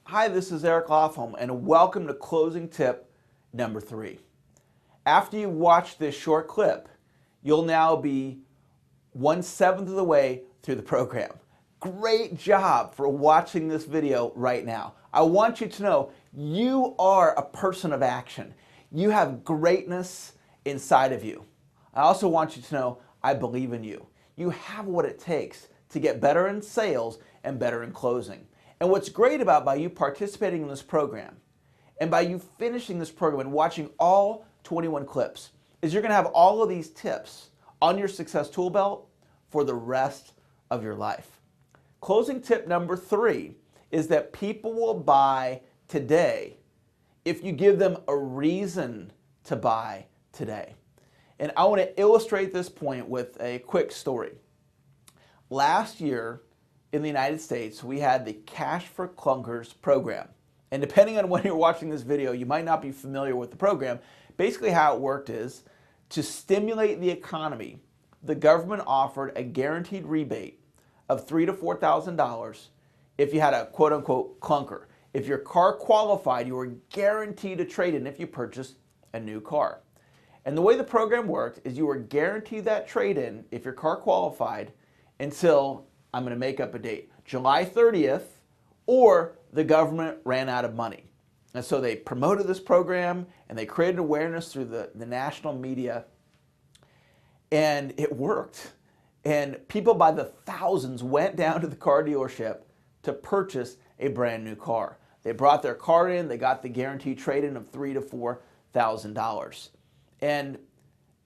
Hi, this is Eric Lofholm, and welcome to closing tip number 3. After you watch this short clip, you'll now be 1/7 of the way through the program. Great job for watching this video right now. I want you to know you are a person of action. You have greatness inside of you. I also want you to know I believe in you. You have what it takes to get better in sales and better in closing. And what's great about by you participating in this program and by you finishing this program and watching all 21 clips is you're going to have all of these tips on your success tool belt for the rest of your life. Closing tip number 3 is that people will buy today if you give them a reason to buy today. And I want to illustrate this point with a quick story. Last year, in the United States, we had the Cash for Clunkers program. And depending on when you're watching this video, you might not be familiar with the program. Basically how it worked is, to stimulate the economy, the government offered a guaranteed rebate of $3,000 to $4,000 if you had a quote-unquote clunker. If your car qualified, you were guaranteed a trade-in if you purchased a new car. And the way the program worked is you were guaranteed that trade-in if your car qualified until, I'm going to make up a date, July 30th, or the government ran out of money. And so they promoted this program and they created awareness through the national media, and it worked. And people by the thousands went down to the car dealership to purchase a brand new car. They brought their car in, they got the guaranteed trade-in of $3,000 to $4,000. And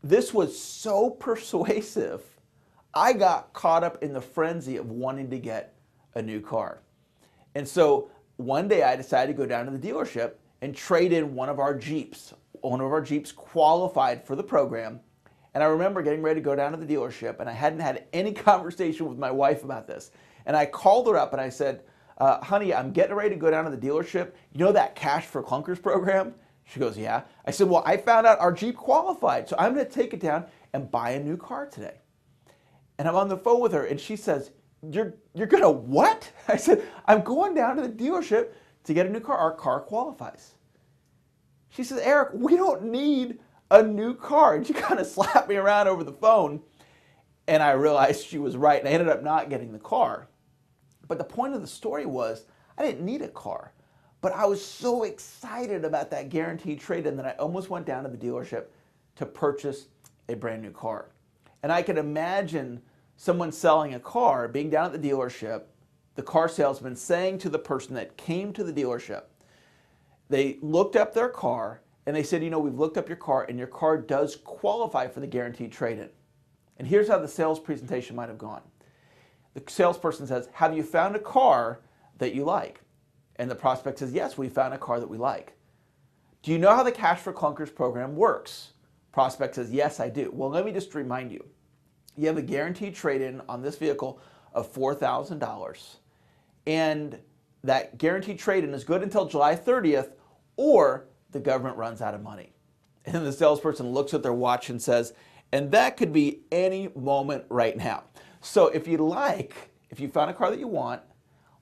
this was so persuasive, I got caught up in the frenzy of wanting to get a new car. And so one day I decided to go down to the dealership and trade in one of our Jeeps. One of our Jeeps qualified for the program. And I remember getting ready to go down to the dealership, and I hadn't had any conversation with my wife about this. And I called her up and I said, honey, I'm getting ready to go down to the dealership. You know that Cash for Clunkers program? She goes, yeah. I said, well, I found out our Jeep qualified, so I'm going to take it down and buy a new car today. And I'm on the phone with her, and she says, you're going to what? I said, I'm going down to the dealership to get a new car. Our car qualifies. She says, Eric, we don't need a new car. And she kind of slapped me around over the phone, and I realized she was right, and I ended up not getting the car. But the point of the story was, I didn't need a car, but I was so excited about that guaranteed trade-in that I almost went down to the dealership to purchase a brand new car. And I can imagine someone selling a car, being down at the dealership, the car salesman saying to the person that came to the dealership, they looked up their car and they said, you know, we've looked up your car and your car does qualify for the guaranteed trade-in. And here's how the sales presentation might have gone. The salesperson says, have you found a car that you like? And the prospect says, yes, we found a car that we like. Do you know how the Cash for Clunkers program works? Prospect says, yes, I do. Well, let me just remind you. You have a guaranteed trade-in on this vehicle of $4,000. And that guaranteed trade-in is good until July 30th, or the government runs out of money. And then the salesperson looks at their watch and says, and that could be any moment right now. So if you found a car that you want,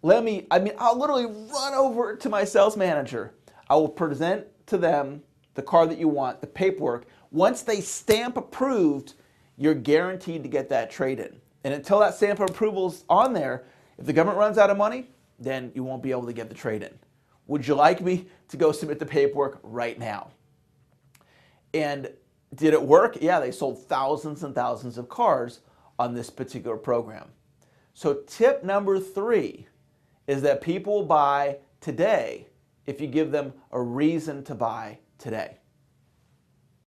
I'll literally run over to my sales manager. I will present to them the car that you want, the paperwork. Once they stamp approved, you're guaranteed to get that trade-in. And until that stamp of approval's on there, if the government runs out of money, then you won't be able to get the trade-in. Would you like me to go submit the paperwork right now? And did it work? Yeah, they sold thousands and thousands of cars on this particular program. So tip number 3 is that people will buy today if you give them a reason to buy today.